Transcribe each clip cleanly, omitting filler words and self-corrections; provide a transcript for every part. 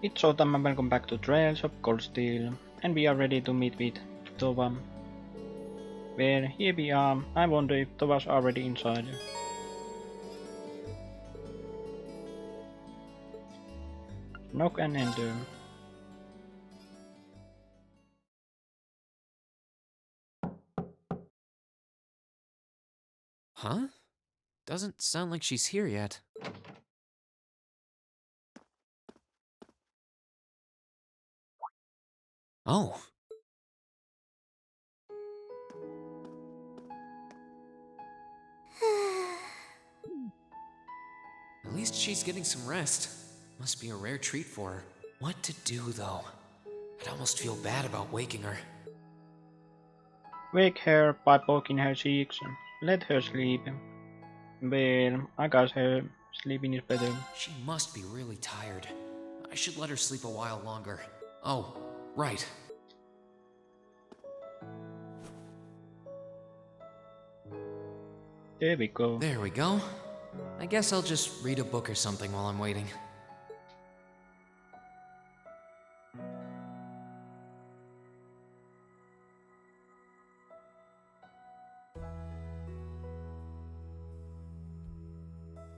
It's autumn and welcome back to Trails of Cold Steel, and we are ready to meet with Towa. Well, here we are. I wonder if Towa's already inside. Knock and enter. Huh? Doesn't sound like she's here yet. Oh, at least she's getting some rest. Must be a rare treat for her. What to do, though? I'd almost feel bad about waking her. Wake her by poking her cheeks. Let her sleep. Well, I guess her sleeping is better. She must be really tired. I should let her sleep a while longer. Oh, right. There we go. There we go. I guess I'll just read a book or something while I'm waiting.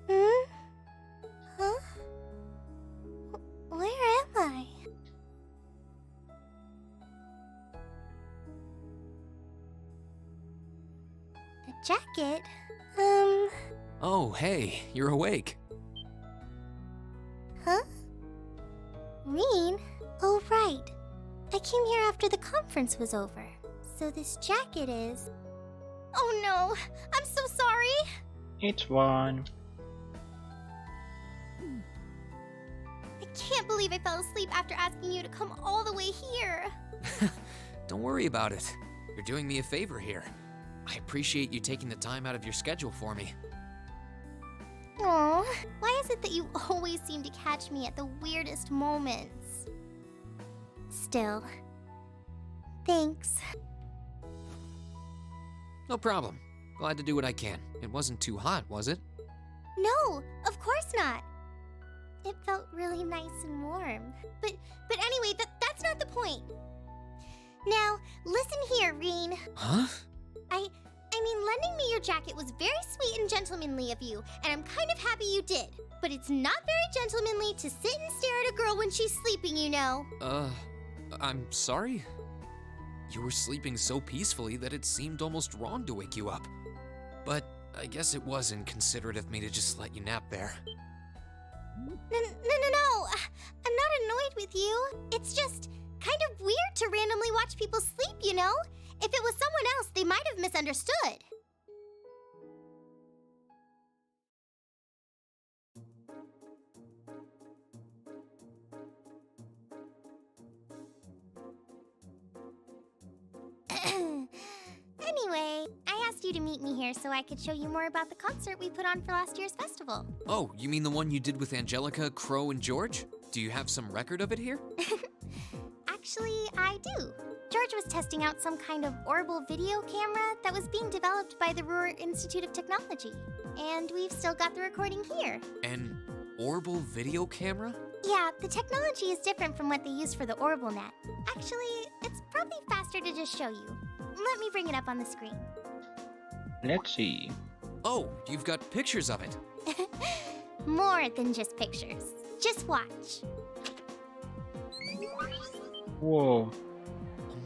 Hmm? Huh? Where am I? A jacket? Oh, hey, you're awake. Huh? Reen? Oh, right. I came here after the conference was over. So this jacket is... Oh no! I'm so sorry! It's fine. I can't believe I fell asleep after asking you to come all the way here. Don't worry about it. You're doing me a favor here. I appreciate you taking the time out of your schedule for me. Aw, why is it that you always seem to catch me at the weirdest moments? Still, thanks. No problem. Glad to do what I can. It wasn't too hot, was it? No, of course not. It felt really nice and warm. But anyway, that's not the point. Now, listen here, Reen. Huh? I mean, lending me your jacket was very sweet and gentlemanly of you, and I'm kind of happy you did. But it's not very gentlemanly to sit and stare at a girl when she's sleeping, you know. I'm sorry? You were sleeping so peacefully that it seemed almost wrong to wake you up. But I guess it was inconsiderate of me to just let you nap there. No. I'm not annoyed with you. It's just kind of weird to randomly watch people sleep, you know? If it was someone else, they might have misunderstood. Anyway, I asked you to meet me here so I could show you more about the concert we put on for last year's festival. Oh, you mean the one you did with Angelica, Crow, and George? Do you have some record of it here? Actually, I do. George was testing out some kind of orbital video camera that was being developed by the Roer Institute of Technology. And we've still got the recording here. An orbital video camera? Yeah, the technology is different from what they use for the orbital net. Actually, it's probably faster to just show you. Let me bring it up on the screen. Let's see. Oh, you've got pictures of it. More than just pictures. Just watch. Whoa.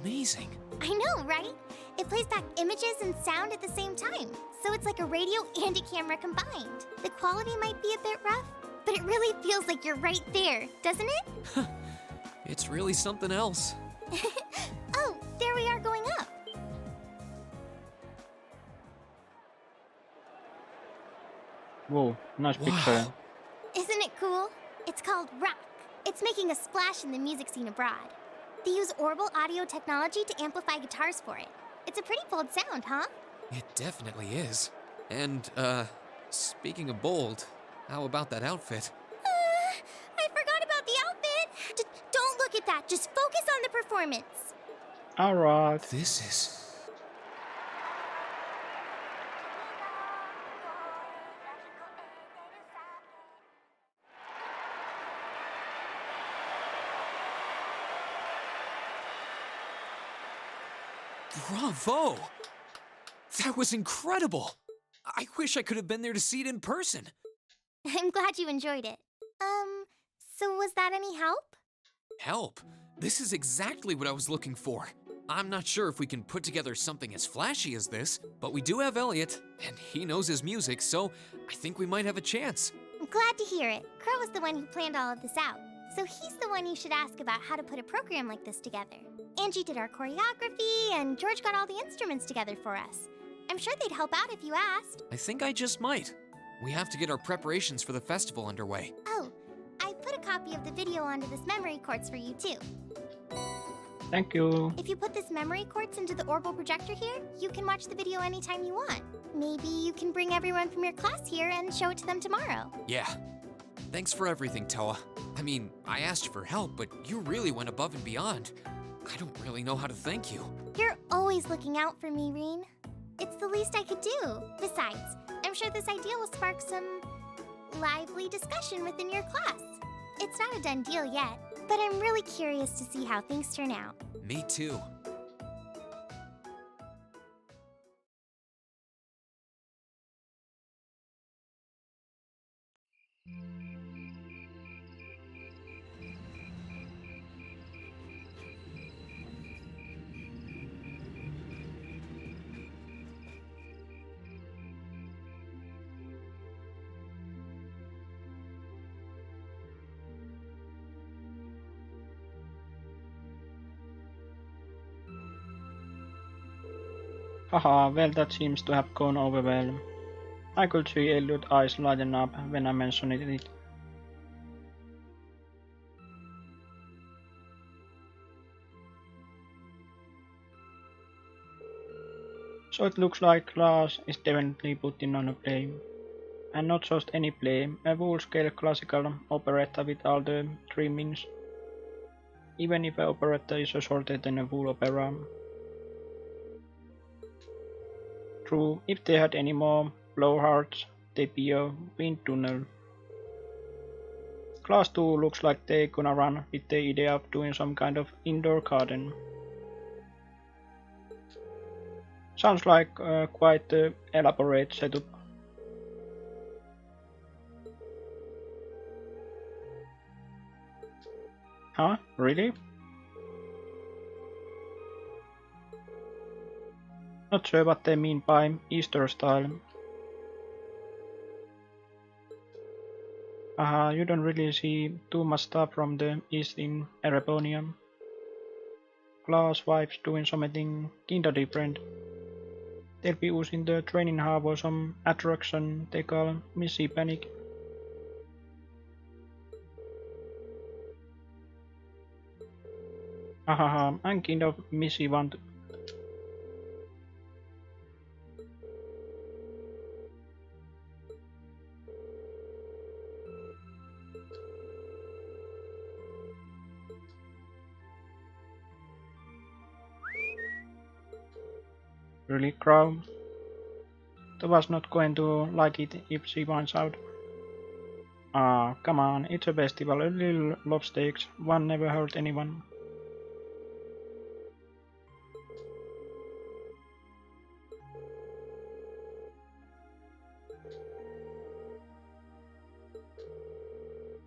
Amazing. I know, right? It plays back images and sound at the same time. So it's like a radio and a camera combined. The quality might be a bit rough, but it really feels like you're right there, doesn't it? It's really something else. Oh, there we are going up. Whoa, nice Wow. picture. Isn't it cool? It's called Rock. It's making a splash in the music scene abroad. They use orbital audio technology to amplify guitars for it. It's a pretty bold sound, huh? It definitely is. And, speaking of bold, how about that outfit? I forgot about the outfit. Don't look at that. Just focus on the performance. Alright. This is... Bravo! That was incredible! I wish I could have been there to see it in person. I'm glad you enjoyed it. So was that any help? Help? This is exactly what I was looking for. I'm not sure if we can put together something as flashy as this, but we do have Elliot, and he knows his music, so I think we might have a chance. I'm glad to hear it. Crow was the one who planned all of this out, so he's the one you should ask about how to put a program like this together. Angie did our choreography, and George got all the instruments together for us. I'm sure they'd help out if you asked. I think I just might. We have to get our preparations for the festival underway. Oh, I put a copy of the video onto this memory quartz for you too. Thank you. If you put this memory quartz into the orbital projector here, you can watch the video anytime you want. Maybe you can bring everyone from your class here and show it to them tomorrow. Yeah. Thanks for everything, Towa. I mean, I asked you for help, but you really went above and beyond. I don't really know how to thank you. You're always looking out for me, Reen. It's the least I could do. Besides, I'm sure this idea will spark some lively discussion within your class. It's not a done deal yet, but I'm really curious to see how things turn out. Me too. Haha, well that seems to have gone over well. I could see Elliot's eyes lighten up when I mentioned it. So it looks like class is definitely putting on a play. And not just any play, a full-scale classical operetta with all the trimmings. Even if an operetta is shorter than a full opera. True, if they had any more blowhards, they'd be a wind tunnel. Class 2 looks like they're gonna run with the idea of doing some kind of indoor garden. Sounds like quite an elaborate setup. Huh? Really? Not sure what they mean by Easter style. You don't really see too much stuff from the East in Ereponia. Class 5's doing something kinda different. They'll be using the training hub or some attraction they call Missy Panic. I'm kind of Missy one. Really, Crow? Towa's not going to like it if she finds out. Ah, come on, it's a festival, a little lobstakes, one never hurt anyone.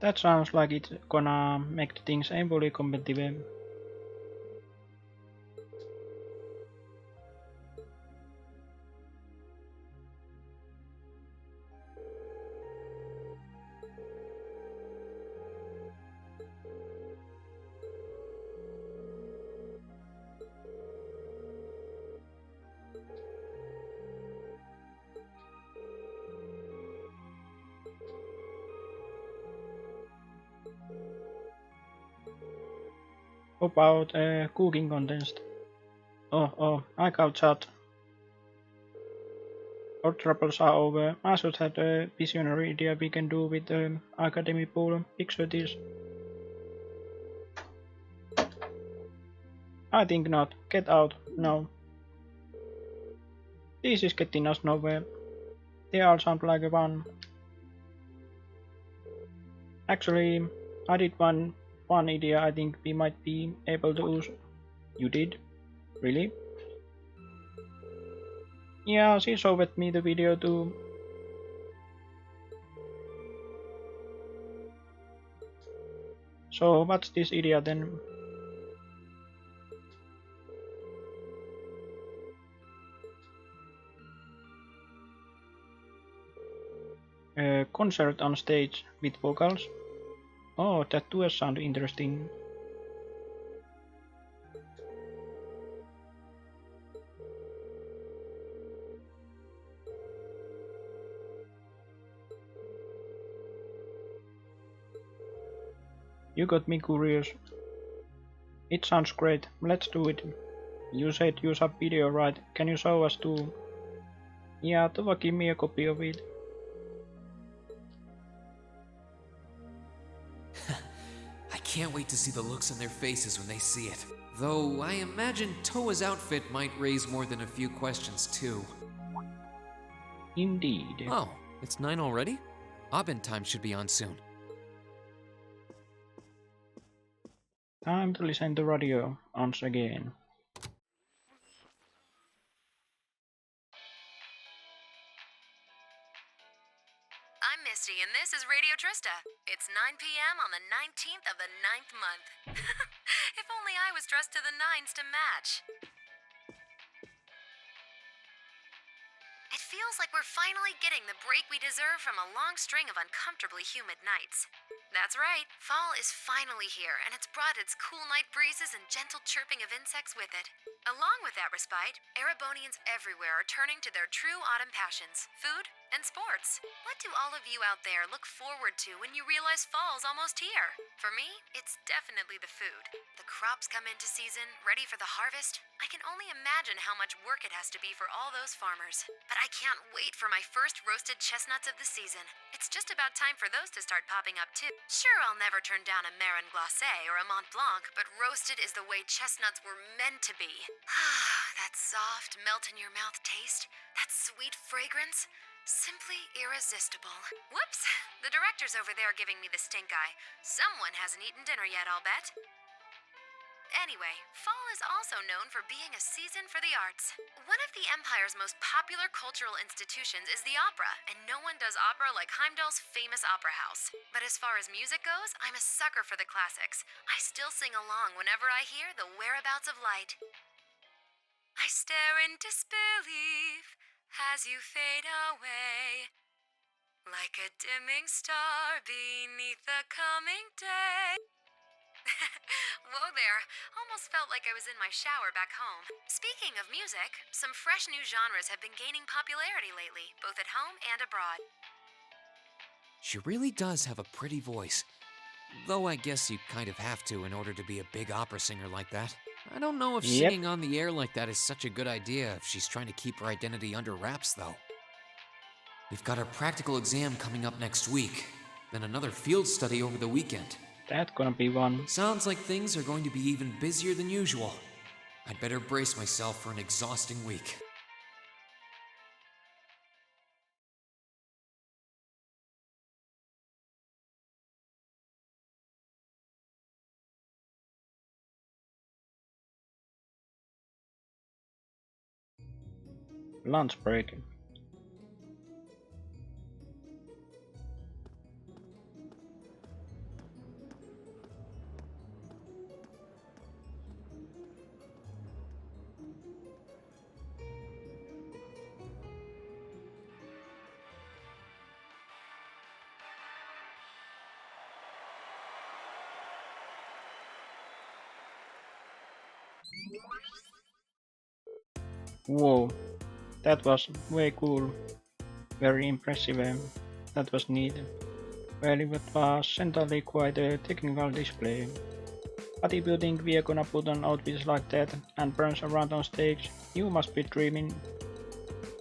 That sounds like it's gonna make things heavily competitive. About a cooking contest. Oh, I got chat. Our troubles are over. I just had a visionary idea we can do with the academy pool. Picture this. I think not. Get out. No. This is getting us nowhere. They all sound like a one. Actually, I did one idea I think we might be able to use. You did? Really? Yeah, she showed me the video too. So what's this idea then? A concert on stage with vocals? Oh, that does sound interesting. You got me curious. It sounds great. Let's do it. You said you have video, right? Can you show us too? Yeah, Towa, give me a copy of it. I can't wait to see the looks on their faces when they see it. Though I imagine Towa's outfit might raise more than a few questions too. Indeed. Oh, it's 9 already? Abend time should be on soon. Time to listen to radio once again. I'm Misty, and this is Radio Trista. It's 9 p.m. on the 19th of the 9th month. If only I was dressed to the nines to match. It feels like we're finally getting the break we deserve from a long string of uncomfortably humid nights. That's right, fall is finally here, and it's brought its cool night breezes and gentle chirping of insects with it. Along with that respite, Erebonians everywhere are turning to their true autumn passions, food and sports. What do all of you out there look forward to when you realize fall's almost here? For me, it's definitely the food. The crops come into season, ready for the harvest. I can only imagine how much work it has to be for all those farmers. But I can't wait for my first roasted chestnuts of the season. It's just about time for those to start popping up too. Sure, I'll never turn down a Marron Glacé or a Mont Blanc, but roasted is the way chestnuts were meant to be. That soft, melt-in-your-mouth taste, that sweet fragrance, simply irresistible. Whoops! The director's over there giving me the stink eye. Someone hasn't eaten dinner yet, I'll bet. Anyway, fall is also known for being a season for the arts. One of the Empire's most popular cultural institutions is the opera, and no one does opera like Heimdall's famous opera house. But as far as music goes, I'm a sucker for the classics. I still sing along whenever I hear The Whereabouts of Light. I stare in disbelief as you fade away, like a dimming star beneath the coming day. Whoa there, almost felt like I was in my shower back home. Speaking of music, some fresh new genres have been gaining popularity lately, both at home and abroad. She really does have a pretty voice. Though I guess you kind of have to in order to be a big opera singer like that. I don't know if Yep. singing on the air like that is such a good idea if she's trying to keep her identity under wraps, though. We've got our practical exam coming up next week, then another field study over the weekend. That's gonna be one. Sounds like things are going to be even busier than usual. I'd better brace myself for an exhausting week. Lunch break. Whoa, that was way cool. Very impressive. That was neat. Well, it was centrally quite a technical display. But if you think we are gonna put on outfits like that and burns around on stage, you must be dreaming.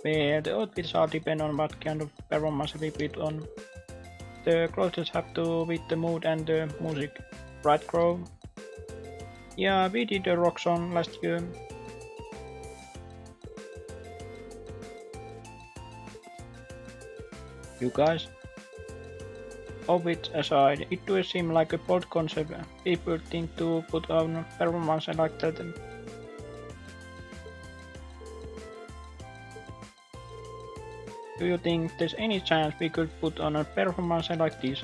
Well, the outfits all depend on what kind of performance we put on. The clothes have to fit the mood and the music. Right, Crow? Yeah, we did a rock song last year. You guys? Outfits aside, it does seem like a bold concept. People think to put on performance like that. Do you think there's any chance we could put on a performance like this?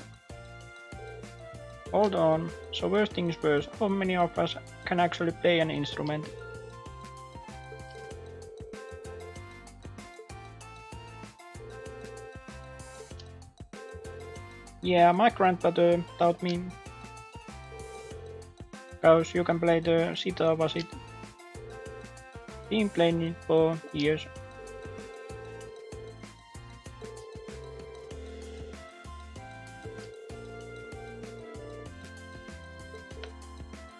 Hold on, so worst things first, how many of us can actually play an instrument? Yeah, my grandfather taught me. Cause you can play the sitar, was it? Been playing it for years.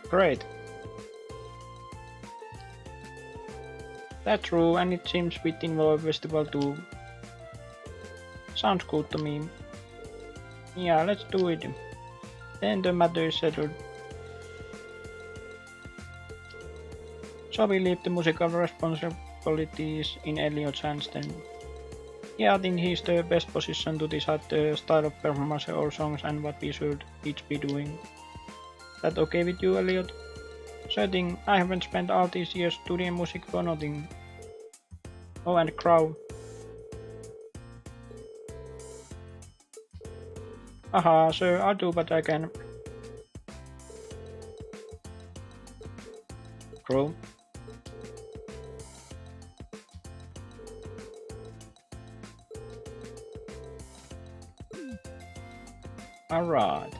Great. That's true, and it seems within the festival too. Sounds good to me. Yeah, let's do it. Then the matter is settled. So we leave the musical responsibilities in Elliot's hands then. Yeah, I think he's the best position to decide the style of performance or songs and what we should each be doing. That okay with you, Elliot? Certain I haven't spent all these years studying music for nothing. Oh, and Crow. Haha, sir, I'll do what I can. Crow. Alright.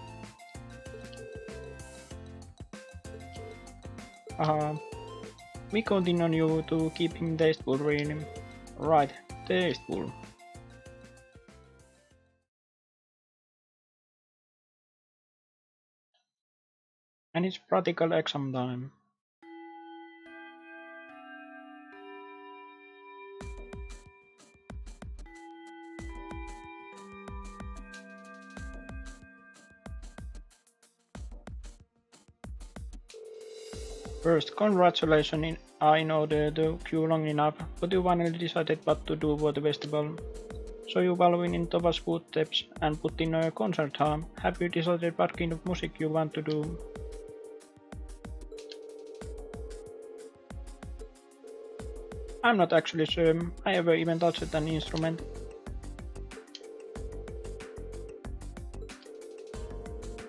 We continue to keeping tasteful really. Right, tasteful. And it's practical exam time. First, congratulations are in order to queue long enough, but you finally decided what to do for the festival. So you following in Towa's footsteps and put in a concert hall. Have you decided what kind of music you want to do? I'm not actually sure I ever even touched an instrument.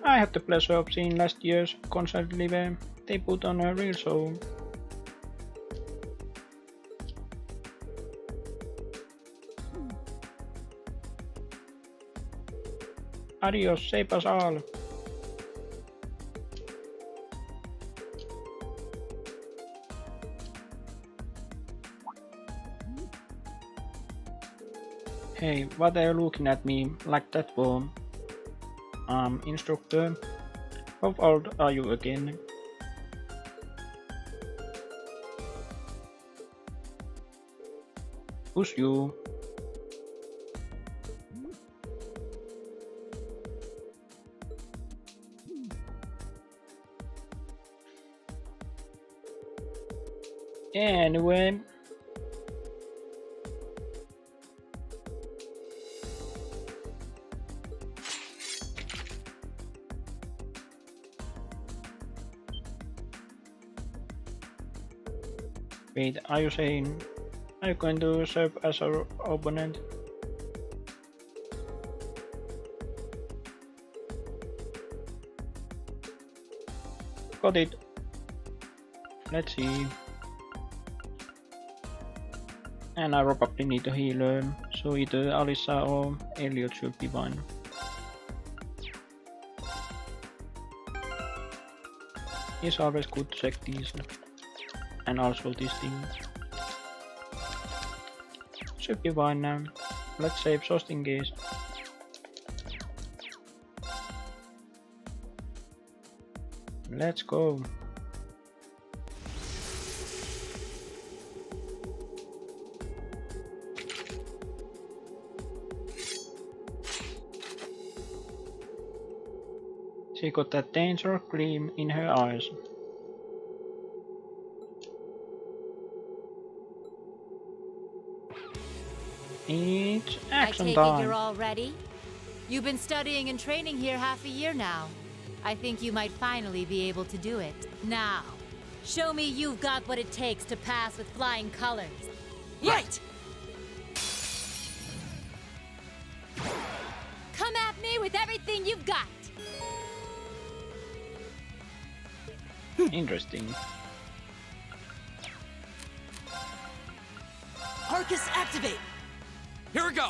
I had the pleasure of seeing last year's concert live. They put on a real show. Adios, save us all. Hey, what are you looking at me like that for? Instructor, how old are you again? Who's you? Anyway. Wait, are you saying are you going to serve as our opponent? Got it. Let's see. And I probably need a healer, so either Alyssa or Elliot should be fine. It's always good to check these. And also this thing. Should be fine now. Let's save just in case. Let's go. She got that danger gleam in her eyes. It's action I take time. it you're all ready? You've been studying and training here half a year now. I think you might finally be able to do it. Now, show me you've got what it takes to pass with flying colors. Right! with everything you've got. Interesting. Arcus activate! Here we go!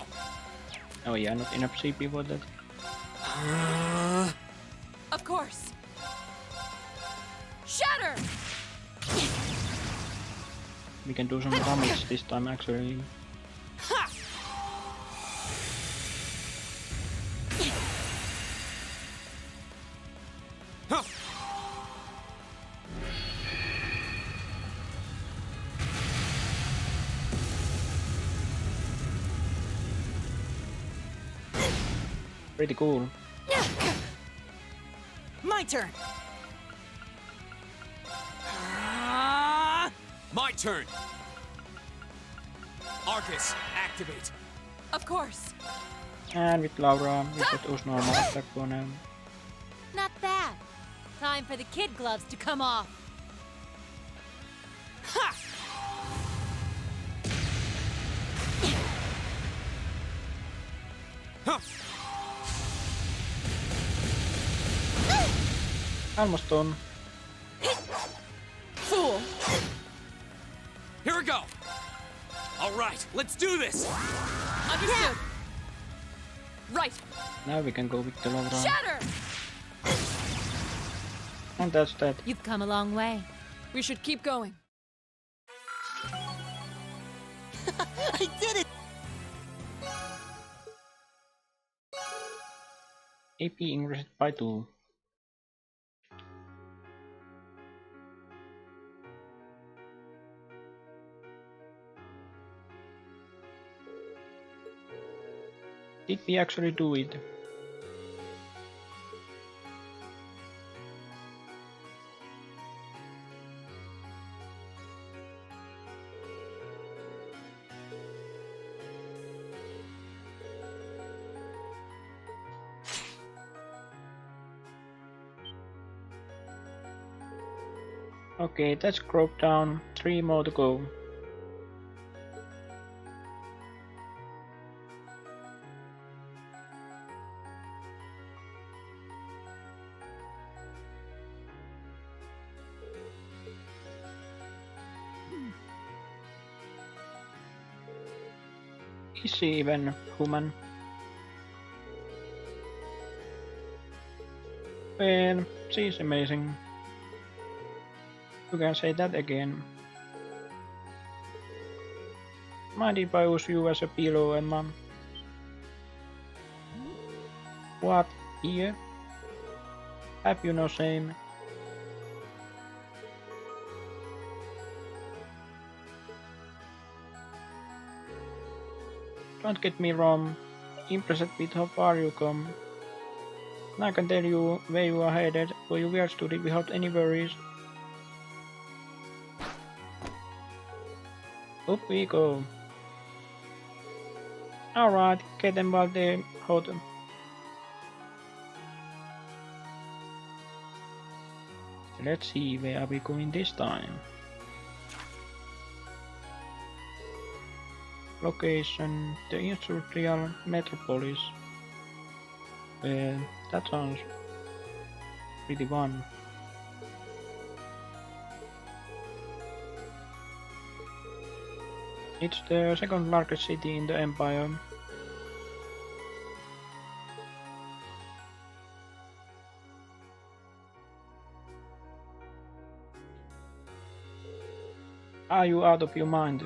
Oh yeah, not enough CP for that. Of course! Shatter! We can do some damage this time actually. Ha! Huh. Pretty cool. My turn! My turn! Arcus, activate! Of course! And with Laura, we just use normal attack for now. Not bad. Time for the kid gloves to come off. Ha! Huh. Almost done. Fool! Here we go! Alright, let's do this! Understood! Right! Now we can go with the Laura. Shatter! And that's that. You've come a long way. We should keep going. I did it! AP increased by 2. Did we actually do it? Okay, that's crop down. 3 more to go. Is she even human? Well, she's amazing. You can say that again. Mind if I use you as a pillow, Emma? What? Here? Have you no shame? Don't get me wrong, impressed with how far you come. I can tell you where you are headed for your weird study without any worries. Up we go. Alright, get them while they're hot. Let's see, where are we going this time? Location, the industrial metropolis. Well, that sounds pretty fun. It's the second largest city in the empire. Are you out of your mind?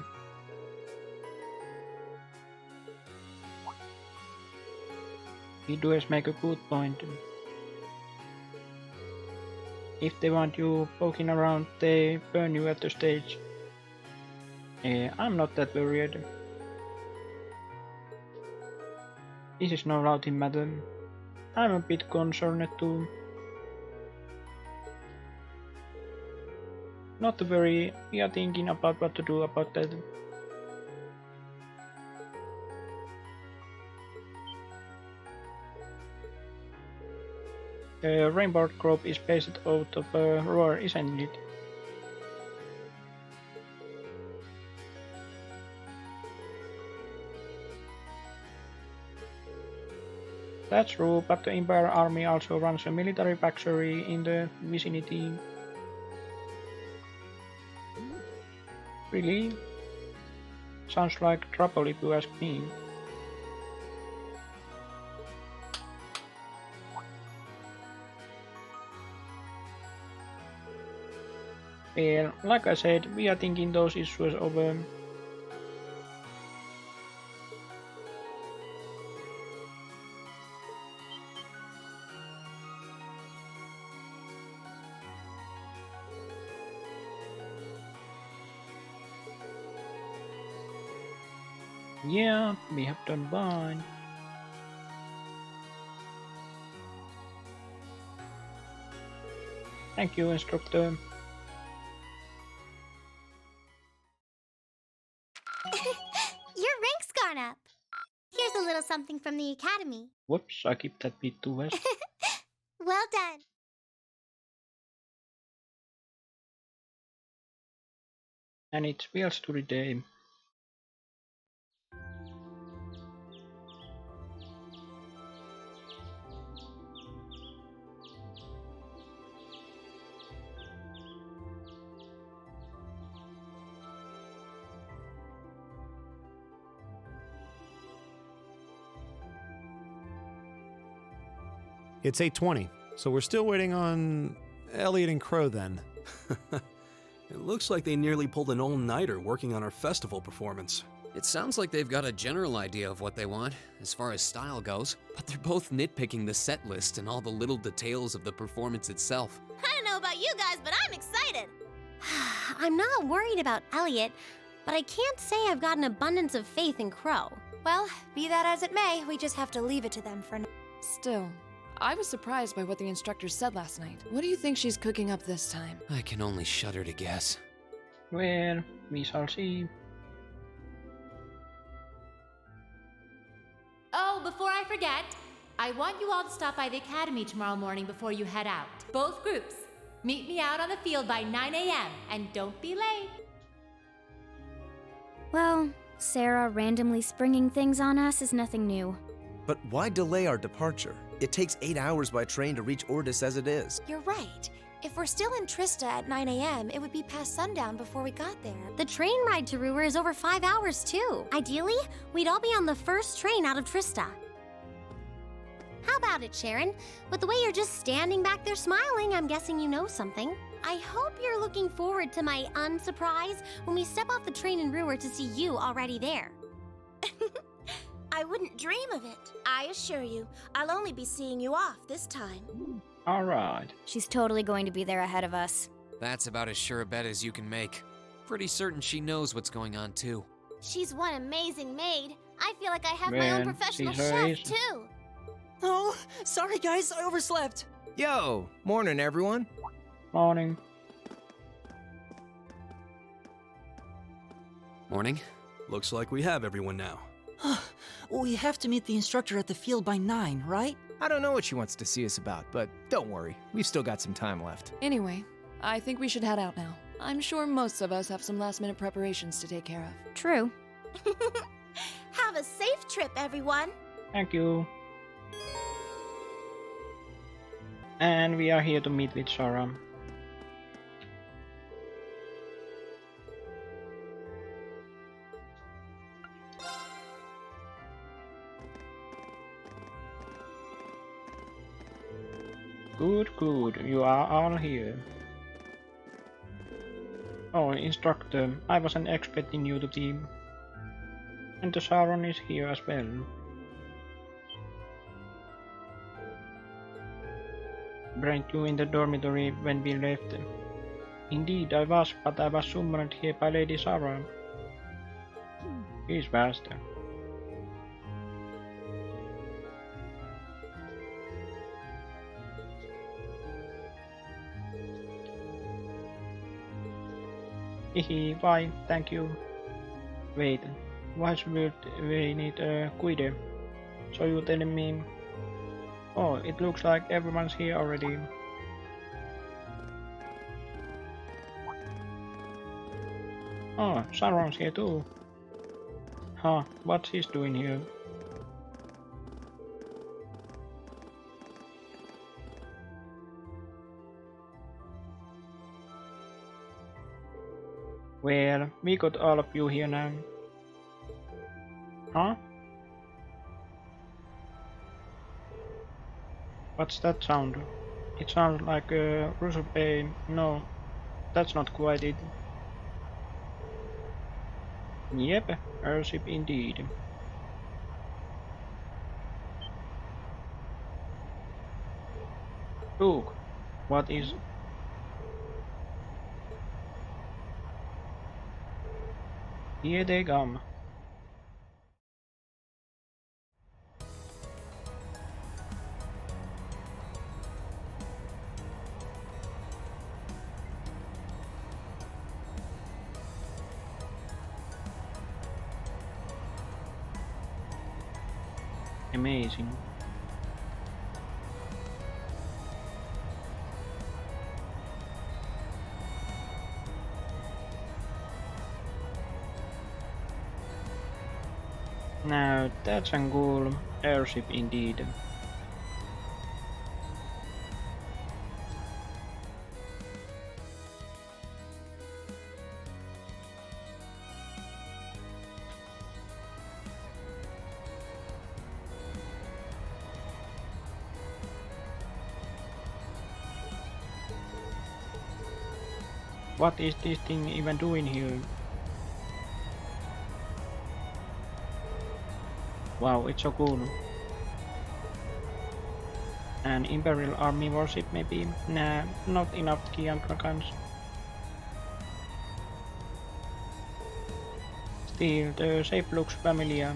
He does make a good point. If they want you poking around, they burn you at the stage. I'm not that worried. This is no routine matter. I'm a bit concerned too. Not to worry, we are thinking about what to do about that. The Rainbow Group is based out of Roer, isn't it? That's true, but the Empire Army also runs a military factory in the vicinity. Really? Sounds like trouble if you ask me. Well, like I said, we are thinking those issues over. Yeah, we have done fine. Thank you, instructor. Your rank's gone up. Here's a little something from the academy. Whoops, I keep that bit too west. Well done. And it's wheels to the day. It's 8:20, so we're still waiting on Elliot and Crow then. It looks like they nearly pulled an all-nighter working on our festival performance. It sounds like they've got a general idea of what they want, as far as style goes, but they're both nitpicking the set list and all the little details of the performance itself. I don't know about you guys, but I'm excited. I'm not worried about Elliot, but I can't say I've got an abundance of faith in Crow. Well, be that as it may, we just have to leave it to them for now. Still, I was surprised by what the instructor said last night. What do you think she's cooking up this time? I can only shudder to guess. Well, we shall see. Oh, before I forget, I want you all to stop by the academy tomorrow morning before you head out. Both groups. Meet me out on the field by 9 a.m. and don't be late. Well, Sara randomly springing things on us is nothing new. But why delay our departure? It takes 8 hours by train to reach Ordis as it is. You're right. If we're still in Trista at 9 a.m., it would be past sundown before we got there. The train ride to Roer is over 5 hours, too. Ideally, we'd all be on the first train out of Trista. How about it, Sharon? With the way you're just standing back there smiling, I'm guessing you know something. I hope you're looking forward to my unsurprise when we step off the train in Roer to see you already there. I wouldn't dream of it. I assure you, I'll only be seeing you off this time. Alright. She's totally going to be there ahead of us. That's about as sure a bet as you can make. Pretty certain she knows what's going on too. She's one amazing maid. I feel like I have my own Man, professional she's chef, raised. too. Oh, sorry guys, I overslept. Yo, morning everyone. Morning. Morning. Looks like we have everyone now. We have to meet the instructor at the field by 9, right? I don't know what she wants to see us about, but don't worry, we've still got some time left. Anyway, I think we should head out now. I'm sure most of us have some last-minute preparations to take care of. True. Have a safe trip, everyone. Thank you. And we are here to meet with Sara. Good, good, you are all here. Oh, instructor, I wasn't expecting you to be. And the Sauron is here as well. Weren't you in the dormitory when we left? Indeed, I was, but I was summoned here by Lady Sara. He's faster. Hehe, why, thank you. Wait, why should we need a guide? So you telling me... Oh, it looks like everyone's here already. Oh, Sauron's here too. Huh, what's he doing here? Well, we got all of you here now. Huh? What's that sound? It sounds like a Russell Bay. No, that's not quite it. Yep, airship indeed. Look, what is... Here they come. Amazing. Now that's a cool airship indeed. What is this thing even doing here? Wow, it's so cool. An Imperial Army warship maybe? Nah, not enough Kian dragons. Still, the shape looks familiar.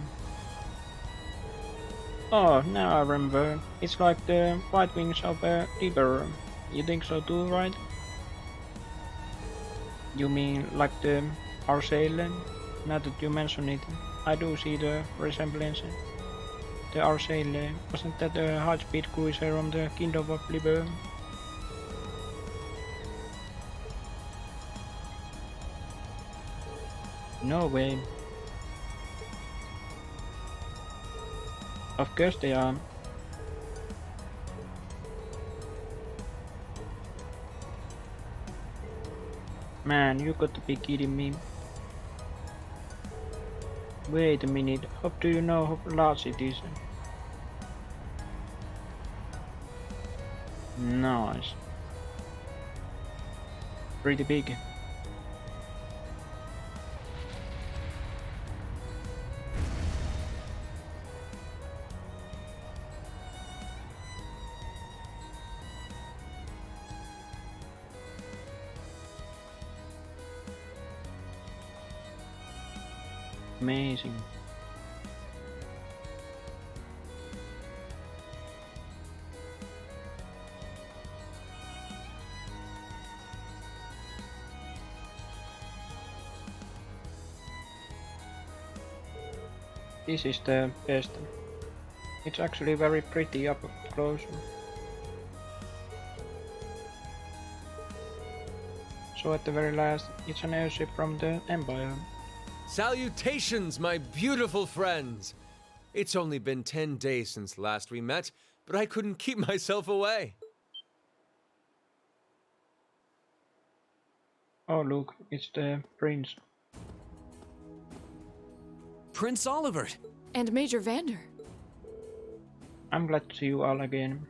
Oh, now I remember. It's like the white wings of a Reaper. You think so too, right? You mean like the Arsail? Now that you mention it, I do see the resemblance. The Arsail, wasn't that a high-speed cruiser on the Kingdom of Liber? No way. Of course they are. Man, you got to be kidding me. Wait a minute, how do you know how large it is? Nice. Pretty big. Amazing. This is the best. It's actually very pretty up close. So at the very last, it's an airship from the Empire. Salutations, my beautiful friends! It's only been 10 days since last we met, but I couldn't keep myself away. Oh look, it's the prince. Prince Olivert! And Major Vander. I'm glad to see you all again.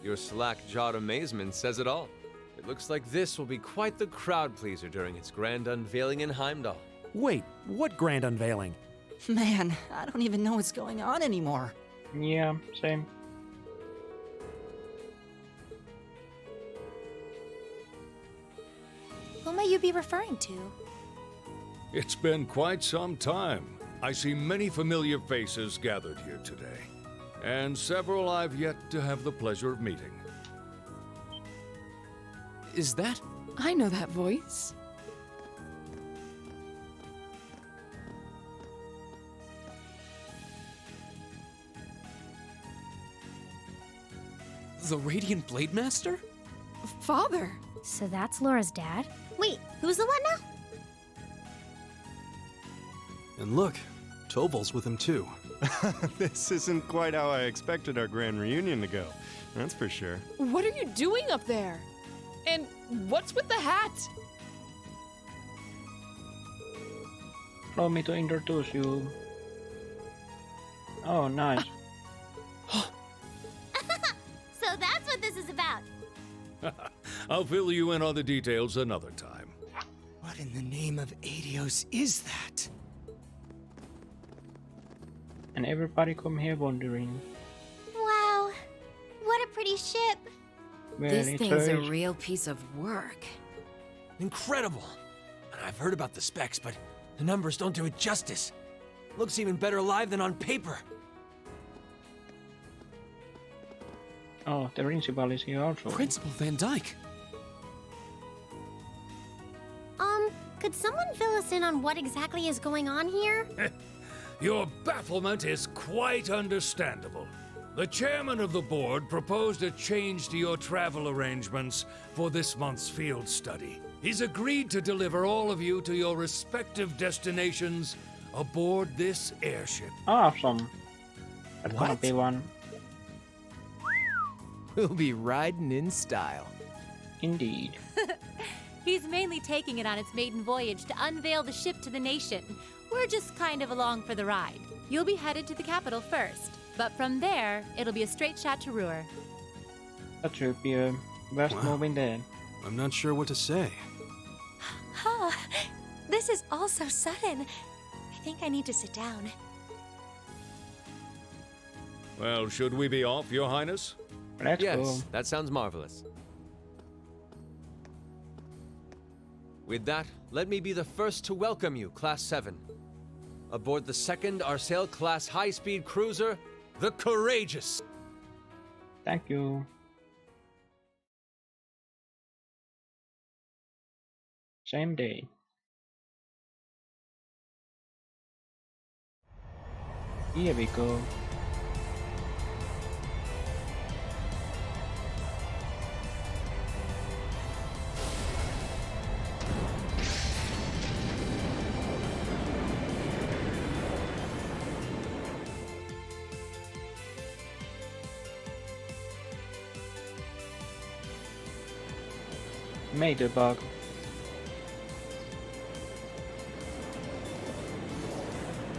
Your slack-jawed amazement says it all. It looks like this will be quite the crowd pleaser during its grand unveiling in Heimdall. Wait, what grand unveiling? Man, I don't even know what's going on anymore. Yeah, same. Who may you be referring to? It's been quite some time. I see many familiar faces gathered here today, and several I've yet to have the pleasure of meeting. Is that? I know that voice. The Radiant Blade Master? Father! So that's Laura's dad? Wait, who's the what now? And look, Toval's with him too. This isn't quite how I expected our grand reunion to go, that's for sure. What are you doing up there? And what's with the hat? Allow me to introduce you. Oh, nice. So that's what this is about. I'll fill you in on the details another time. What in the name of Adios is that? And everybody come here wondering. Wow, what a pretty ship. Well, This it's thing's a very- real piece of work. Incredible! I've heard about the specs, but the numbers don't do it justice. Looks even better live than on paper. Oh, the principal is here also. Principal Van Dyke. Could someone fill us in on what exactly is going on here? Your bafflement is quite understandable. The chairman of the board proposed a change to your travel arrangements for this month's field study. He's agreed to deliver all of you to your respective destinations aboard this airship. Awesome. That's gonna be one. We'll be riding in style. Indeed. He's mainly taking it on its maiden voyage to unveil the ship to the nation. We're just kind of along for the ride. You'll be headed to the capital first, but from there, it'll be a straight shot to Roer. That should be a best move in there. I'm not sure what to say. Huh. This is all so sudden. I think I need to sit down. Well, should we be off, Your Highness? Let's Yes, go. that sounds marvelous. With that, let me be the first to welcome you, Class 7. Aboard the second Arsail class high-speed cruiser, the Courageous. Thank you. Same day. Here we go. Made a bug.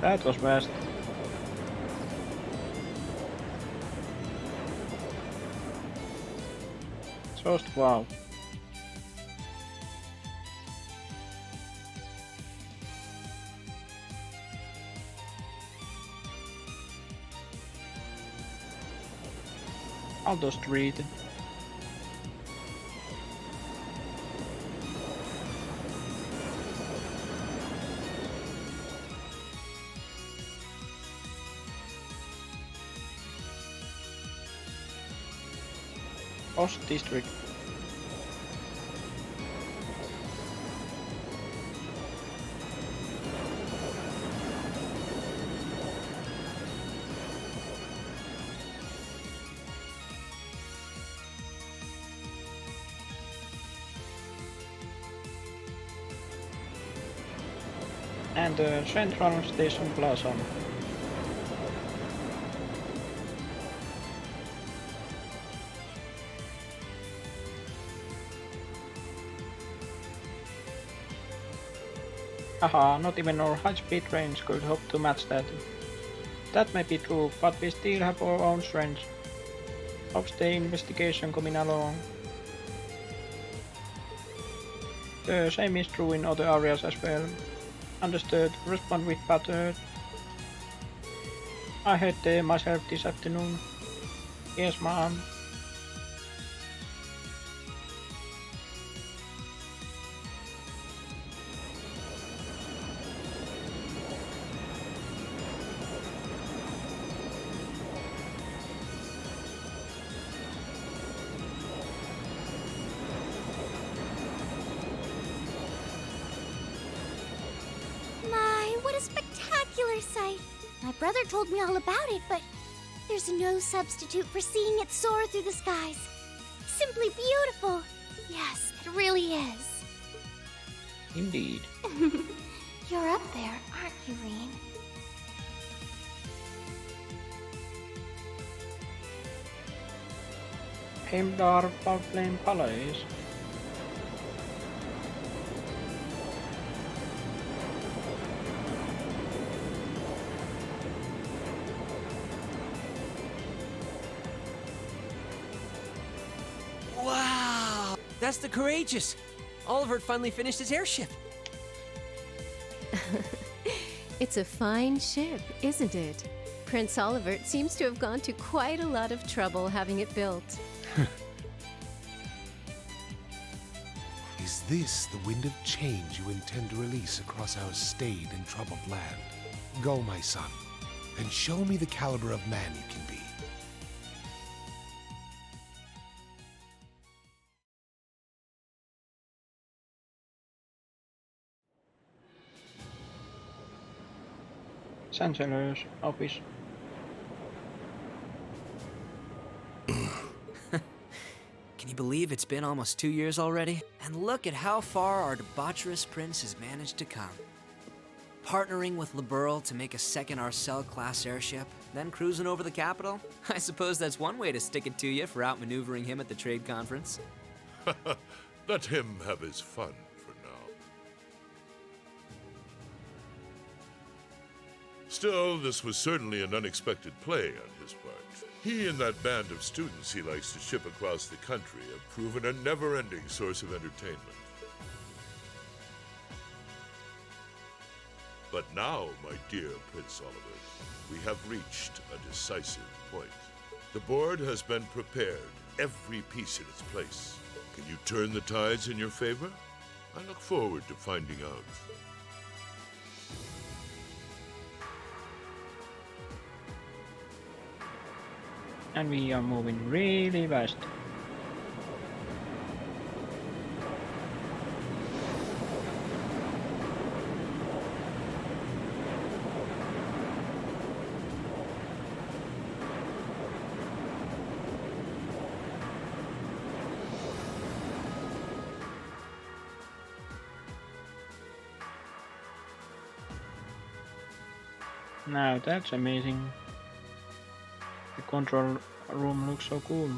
That was fast. Just wow. I'll just read it. Ost District. And the Central Station Plaza. Haha, not even our high-speed trains could hope to match that. That may be true, but we still have our own strengths. How's the investigation coming along? The same is true in other areas as well. Understood. Respond with pattern. I heard there myself this afternoon. Yes, ma'am. My, what a spectacular sight! My brother told me all about it, but there's no substitute for seeing it soar through the skies. Simply beautiful. Yes, it really is. Indeed. You're up there, aren't you, Reen? Heimdar Flame Palace. That's the Courageous! Oliver finally finished his airship. It's a fine ship, isn't it? Prince Oliver seems to have gone to quite a lot of trouble having it built. Is this the wind of change you intend to release across our staid and troubled land? Go, my son, and show me the caliber of man you can be. Chancellor's office. Can you believe it's been almost 2 years already? And look at how far our debaucherous prince has managed to come. Partnering with Liberl to make a second Arcel-class airship, then cruising over the capital? I suppose that's one way to stick it to you for outmaneuvering him at the trade conference. Let him have his fun for now. Still, this was certainly an unexpected play on his part. He and that band of students he likes to ship across the country have proven a never-ending source of entertainment. But now, my dear Prince Oliver, we have reached a decisive point. The board has been prepared, every piece in its place. Can you turn the tides in your favor? I look forward to finding out. And we are moving really fast. Now that's amazing. The control room looks so cool.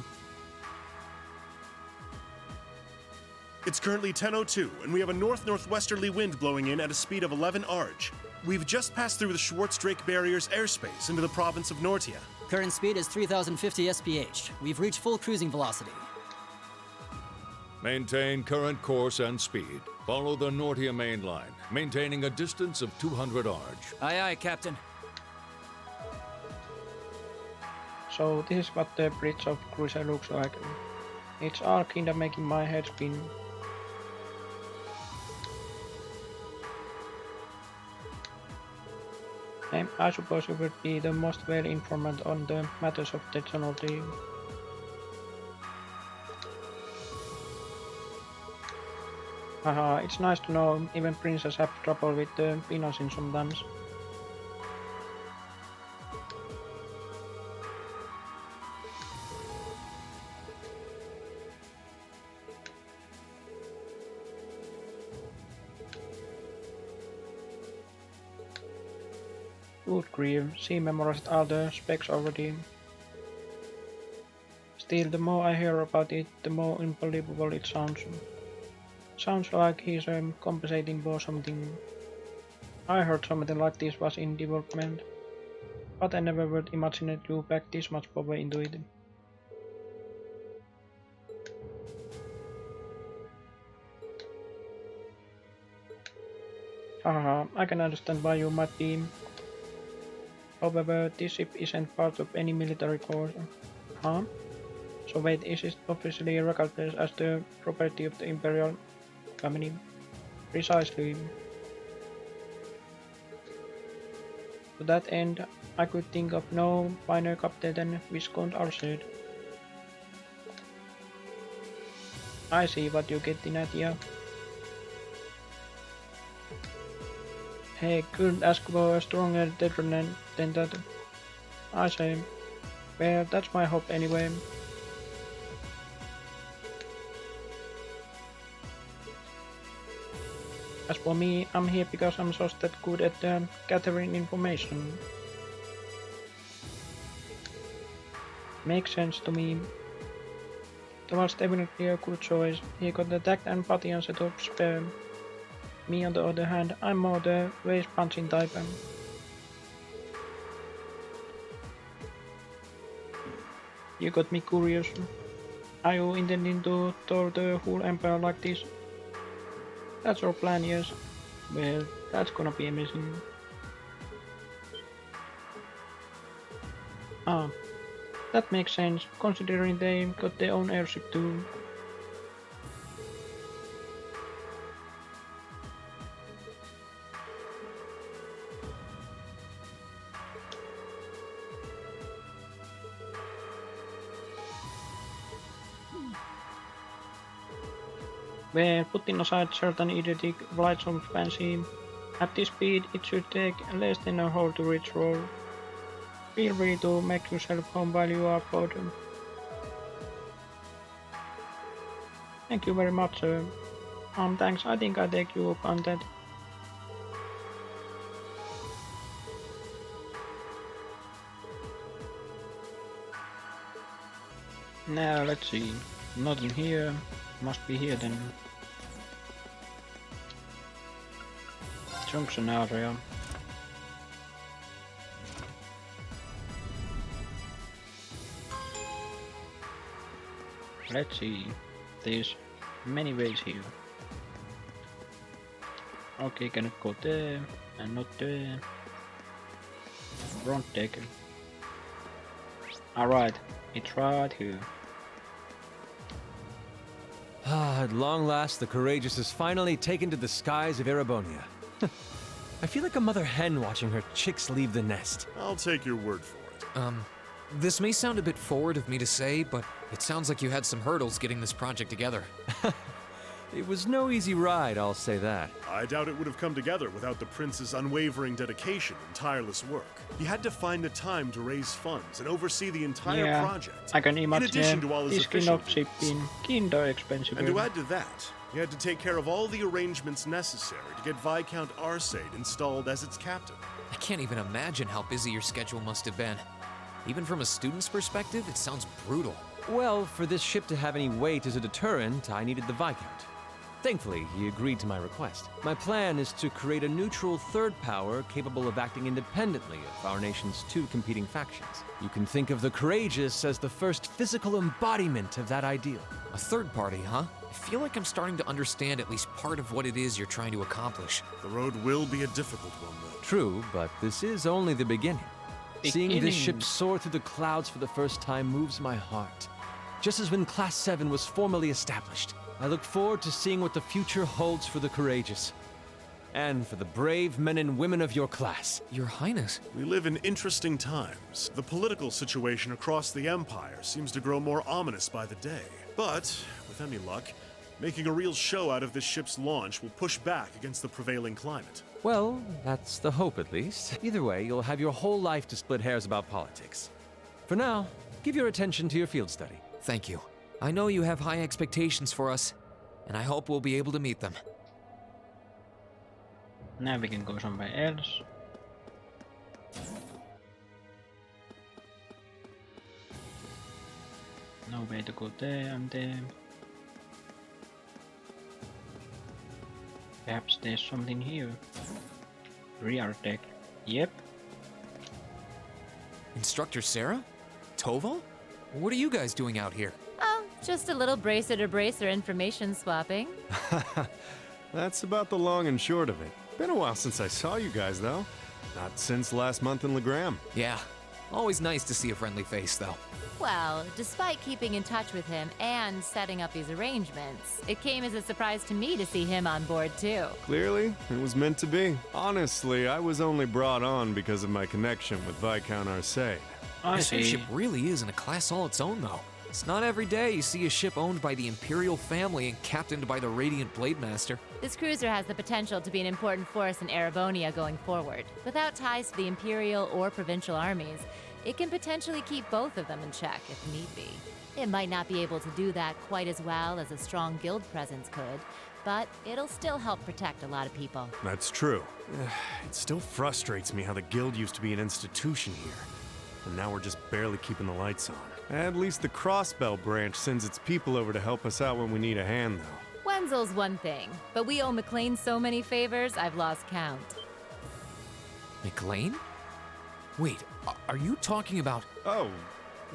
It's currently 10:02, and we have a north-northwesterly wind blowing in at a speed of 11 Arj. We've just passed through the Schwartz-Drake Barrier's airspace into the province of Nortia. Current speed is 3,050 SPH. We've reached full cruising velocity. Maintain current course and speed. Follow the Nortia main line, maintaining a distance of 200 Arj. Aye, aye, Captain. So this is what the bridge of Cruiser looks like. It's all kinda making my head spin. I suppose you would be the most well-informed on the matters of technology. Haha, it's nice to know even princes have trouble with the financing sometimes. Good grief, she memorized all the specs already. Still, the more I hear about it, the more unbelievable it sounds. Sounds like he's compensating for something. I heard something like this was in development, but I never would imagine it to pack this much power into it. Haha, I can understand why you might be. However, this ship isn't part of any military corps. Huh? So wait, is it officially recognized as the property of the Imperial family? Precisely. To that end, I could think of no finer captain than Viscount Arched. I see what you get in at, yeah. Hey, couldn't ask for a stronger deterrent than that. I say. Well, that's my hope anyway. As for me, I'm here because I'm just that good at gathering information. Makes sense to me. That was definitely a good choice. He got the tact and body and set up spare. Me on the other hand, I'm more the waist punching type. You got me curious. Are you intending to tour the whole empire like this? That's our plan, yes. Well, that's gonna be amazing. Ah, that makes sense, considering they got their own airship too. Well, putting aside certain idiotic flights of fancy, at this speed it should take less than a hole to reach Roer. Feel free to make yourself home while you are aboard. Thank you very much, sir. Thanks, I think I take you up on that. Now, let's see. Nothing here. Must be here then. Junction area. Let's see. There's many ways here. Okay, can it go there and not there? Front deck. Alright, it's right here. At long last, the Courageous is finally taken to the skies of Erebonia. I feel like a mother hen watching her chicks leave the nest. I'll take your word for it. This may sound a bit forward of me to say, but it sounds like you had some hurdles getting this project together. It was no easy ride, I'll say that. I doubt it would have come together without the prince's unwavering dedication and tireless work. He had to find the time to raise funds and oversee the entire project. I can imagine in addition to all his this official ship being kinda expensive. And to add to that, he had to take care of all the arrangements necessary to get Viscount Arcade installed as its captain. I can't even imagine how busy your schedule must have been. Even from a student's perspective, it sounds brutal. Well, for this ship to have any weight as a deterrent, I needed the Viscount. Thankfully, he agreed to my request. My plan is to create a neutral third power capable of acting independently of our nation's two competing factions. You can think of the Courageous as the first physical embodiment of that ideal. A third party, huh? I feel like I'm starting to understand at least part of what it is you're trying to accomplish. The road will be a difficult one, though. True, but this is only the beginning. Seeing this ship soar through the clouds for the first time moves my heart. Just as when Class 7 was formally established. I look forward to seeing what the future holds for the Courageous. And for the brave men and women of your class. Your Highness. We live in interesting times. The political situation across the Empire seems to grow more ominous by the day. But, with any luck, making a real show out of this ship's launch will push back against the prevailing climate. Well, that's the hope at least. Either way, you'll have your whole life to split hairs about politics. For now, give your attention to your field study. Thank you. I know you have high expectations for us, and I hope we'll be able to meet them. Now we can go somewhere else. No way to go there and there. Perhaps there's something here. Rear deck. Yep. Instructor Sara? Towa? What are you guys doing out here? Oh, just a little bracer-to-bracer information swapping. That's about the long and short of it. Been a while since I saw you guys, though. Not since last month in Legram. Yeah. Always nice to see a friendly face, though. Well, despite keeping in touch with him and setting up these arrangements, it came as a surprise to me to see him on board, too. Clearly, it was meant to be. Honestly, I was only brought on because of my connection with Viscount Arcade. This airship really is in a class all its own, though. It's not every day you see a ship owned by the Imperial family and captained by the Radiant Blade Master. This cruiser has the potential to be an important force in Erebonia going forward. Without ties to the Imperial or provincial armies, it can potentially keep both of them in check if need be. It might not be able to do that quite as well as a strong guild presence could, but it'll still help protect a lot of people. That's true. It still frustrates me how the guild used to be an institution here. And now we're just barely keeping the lights on. At least the Crossbell branch sends its people over to help us out when we need a hand, though. Wenzel's one thing, but we owe McLean so many favors, I've lost count. McLean? Wait, are you talking about... Oh,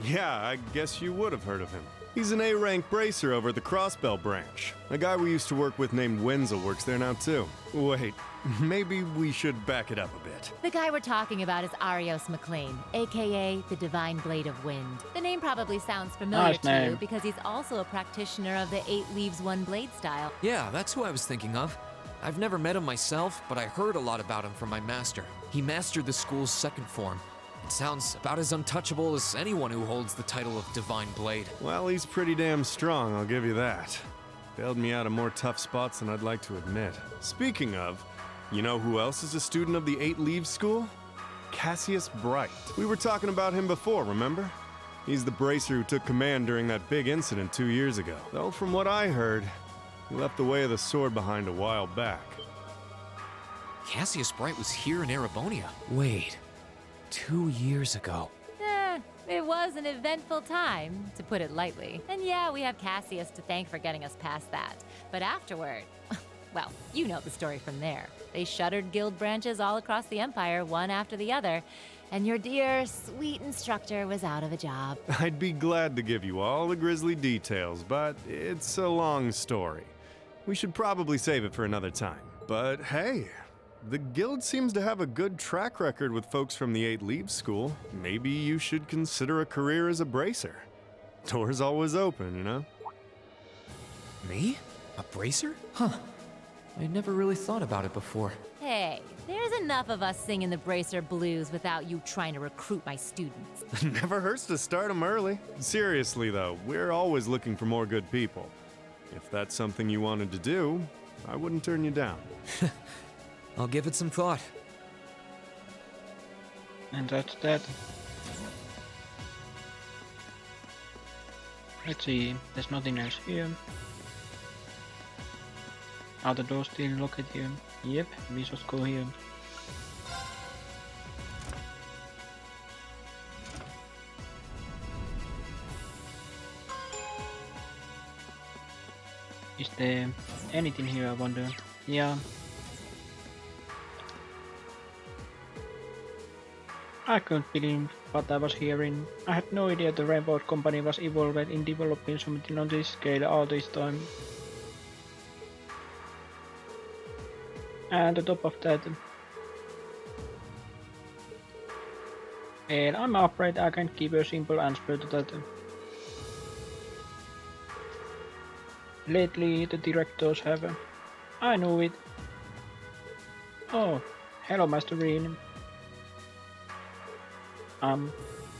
yeah, I guess you would have heard of him. He's an A-rank bracer over at the Crossbell branch. A guy we used to work with named Wenzel works there now too. Wait, maybe we should back it up a bit. The guy we're talking about is Arios McLean, aka the Divine Blade of Wind. The name probably sounds familiar Nice to name. you because he's also a practitioner of the 8 Leaves 1 Blade style. Yeah, that's who I was thinking of. I've never met him myself, but I heard a lot about him from my master. He mastered the school's second form. It sounds about as untouchable as anyone who holds the title of Divine Blade. Well, he's pretty damn strong, I'll give you that. Bailed me out of more tough spots than I'd like to admit. Speaking of, you know who else is a student of the 8 Leaves School? Cassius Bright. We were talking about him before, remember? He's the bracer who took command during that big incident 2 years ago. Though from what I heard, he left the way of the sword behind a while back. Cassius Bright was here in Erebonia. Wait, 2 years ago. It was an eventful time, to put it lightly. And yeah, we have Cassius to thank for getting us past that. But afterward, well, you know the story from there. They shuttered guild branches all across the Empire, one after the other, and your dear, sweet instructor was out of a job. I'd be glad to give you all the grisly details, but it's a long story. We should probably save it for another time. But hey, the guild seems to have a good track record with folks from the 8 Leaves School. Maybe you should consider a career as a bracer. Door's always open, you know? Me? A bracer? Huh. I never really thought about it before. Hey, there's enough of us singing the Bracer blues without you trying to recruit my students. Never hurts to start them early. Seriously though, we're always looking for more good people. If that's something you wanted to do, I wouldn't turn you down. I'll give it some thought. And that's that. Let's see, there's nothing else here. Are the doors still locked here? Yep, we just go here. Is there anything here, I wonder? Yeah. I couldn't believe what I was hearing. I had no idea the Rainbow Company was involved in developing something on this scale all this time. And on top of that, and I'm afraid I can't give a simple answer to that. Lately, the directors have. I knew it. Oh, hello, Master Green.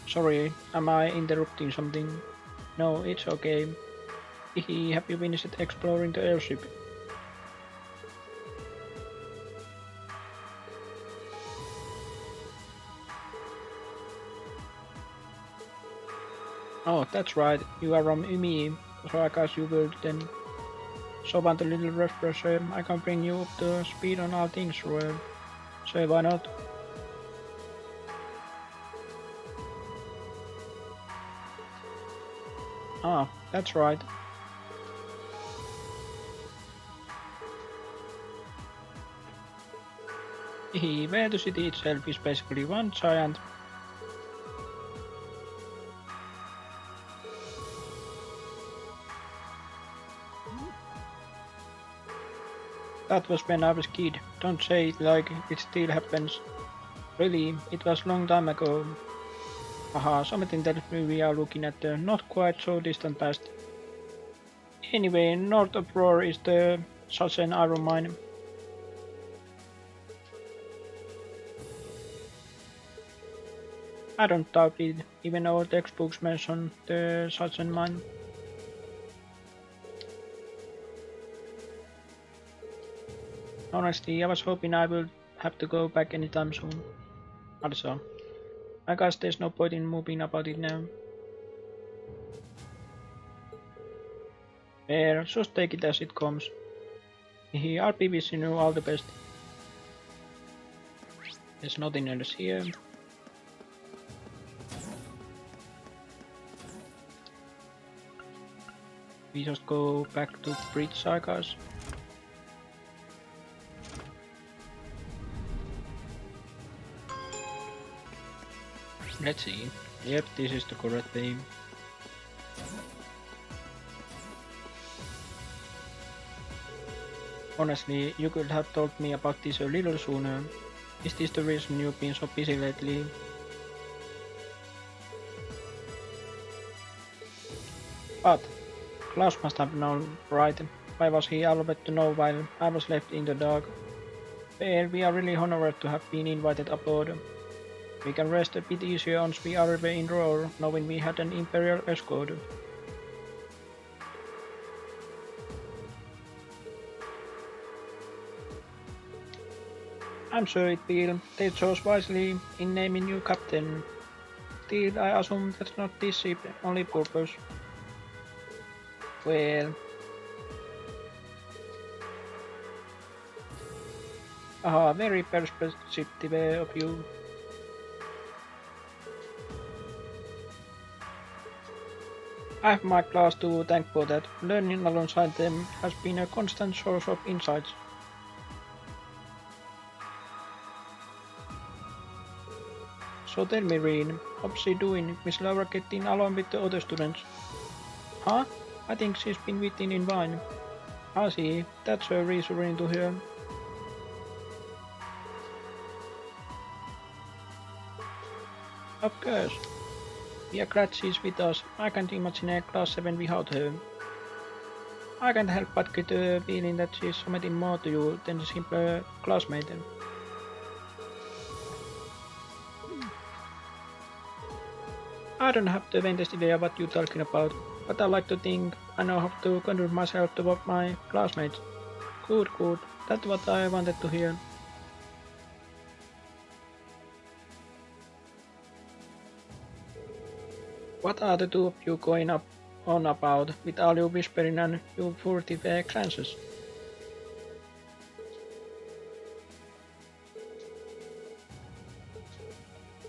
Sorry, am I interrupting something? No, it's okay. Have you finished exploring the airship? Oh, that's right, you are from Umi, so I guess you will then. So want a little refresher, I can bring you up to speed on all things, Roer. So why not? Ah, that's right. Where the city itself is basically one giant. That was when I was a kid. Don't say it like it still happens. Really, it was long time ago. Haha, something tells me we are looking at the not quite so distant past. Anyway, north of Roer is the such an iron mine. I don't doubt it, even though textbooks mention the such an mine. Honestly, I was hoping I would have to go back anytime soon. Also, I guess there's no point in moving about it now. Well, just take it as it comes. I'll be wishing you all the best. There's nothing else here. We just go back to Bridge Sagas. Let's see. Yep, this is the correct way. Honestly, you could have told me about this a little sooner. Is this the reason you've been so busy lately? But Klaus must have known, right? Why was he allowed to know while I was left in the dark? Well, we are really honored to have been invited aboard. We can rest a bit easier once we arrive in Roer, knowing we had an Imperial escort. I'm sure it will. They chose wisely in naming new captain. Still, I assume that's not this ship's only purpose. Well... Aha, very perspective of you. I have my class to thank for that. Learning alongside them has been a constant source of insights. So tell me, Reen, how's she doing? Miss Laura getting along with the other students? Huh? I think she's been waiting in wine. I see, that's reassuring to hear. Of course. We are glad she's with us. I can't imagine a class 7 without her. I can't help but get the feeling that she's something more to you than a simple classmate. I don't have the faintest idea what you're talking about, but I like to think I know how to conduct myself toward my classmates. Good, good. That's what I wanted to hear. What are the two of you going up on about with all your whispering and your furtive glances?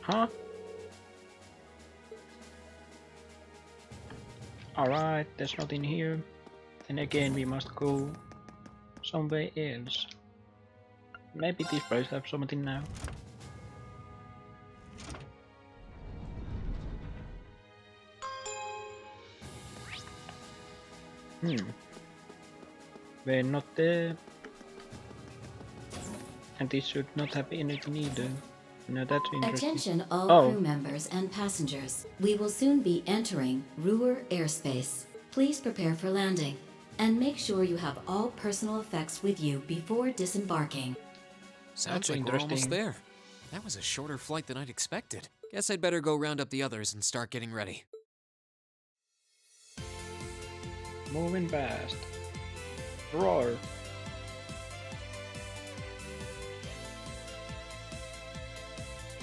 Huh? Alright, there's nothing here. Then again we must go somewhere else. Maybe this place has something now. We're not there. And this should not have anything either. No, that's interesting. Attention all crew members and passengers. We will soon be entering Roer airspace. Please prepare for landing. And make sure you have all personal effects with you before disembarking. Sounds like we're almost there. That was a shorter flight than I'd expected. Guess I'd better go round up the others and start getting ready. Moving fast. Roar.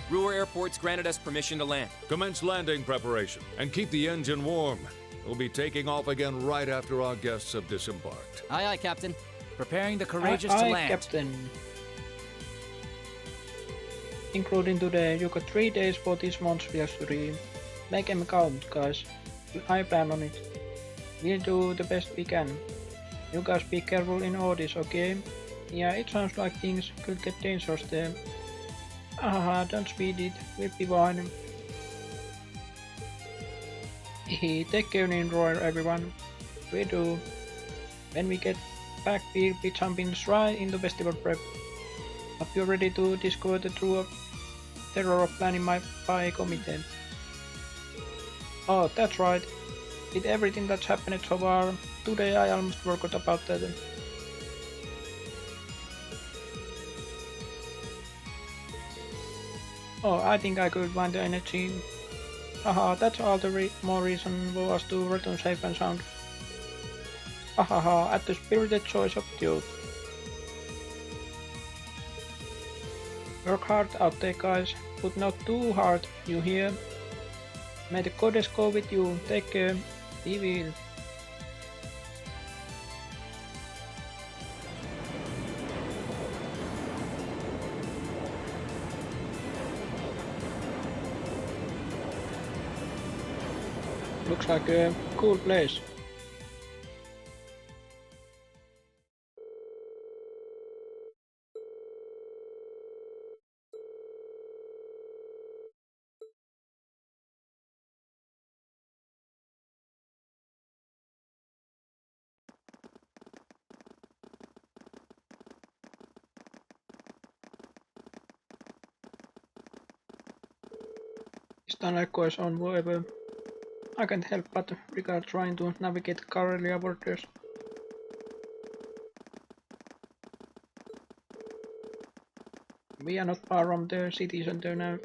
Roer Airport's granted us permission to land. Commence landing preparation and keep the engine warm. We'll be taking off again right after our guests have disembarked. Aye, aye, Captain. Preparing the Courageous to Aye, land. Captain. Including today, you got 3 days for this month's history. Make them count, guys. I plan on it. We'll do the best we can. You guys be careful in all this, okay? Yeah, it sounds like things could get dangerous there. Haha, don't speed it. We'll be fine. Take care in Roer, everyone. We do. When we get back, we'll be jumping straight into festival prep. Hope you're ready to discover the true terror of planning my pie committee. Oh, that's right. With everything that's happened so far, today I almost forgot about that. Oh, I think I could find the energy. Haha, that's all the more reason for us to return safe and sound. Haha, at the spirited choice of youth. Work hard out there, guys, but not too hard, you hear? May the goddess go with you. Take care. Be well. Looks like a cool place. tunnel goes on forever. I can't help but regret trying to navigate Karelia borders. We are not far from the city center now.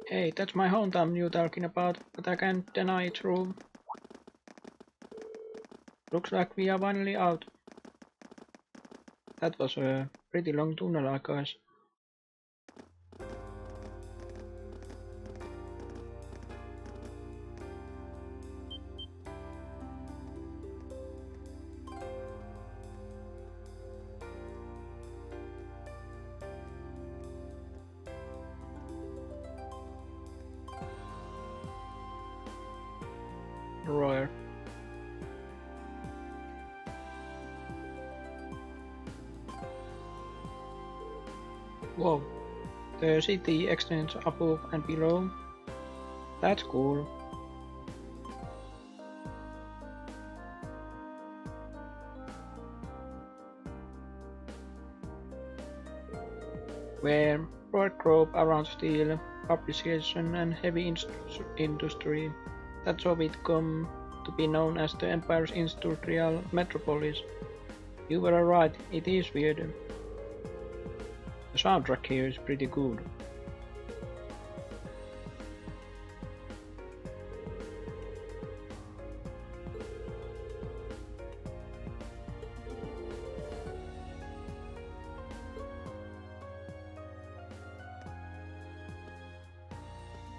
Hey, that's my hometown you're talking about, but I can't deny it's true. Looks like we are finally out. That was a pretty long tunnel, I guess. Roer. Whoa, the city extends above and below. That's cool. Where broad crop around steel, fabrication and heavy industry. That's how it come to be known as the Empire's industrial metropolis. You were right, it is weird. The soundtrack here is pretty good.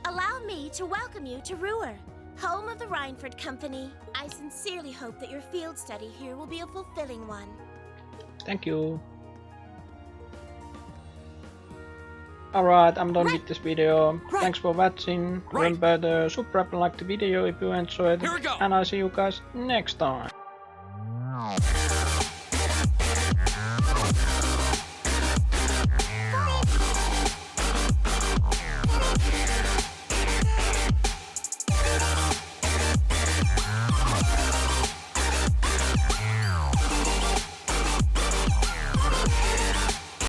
Allow me to welcome you to Roer, home of the Rhineford Company. I sincerely hope that your field study here will be a fulfilling one. Thank you. Alright, I'm done with this video. Thanks for watching. Remember to subscribe and like the video if you enjoyed. And I'll see you guys next time.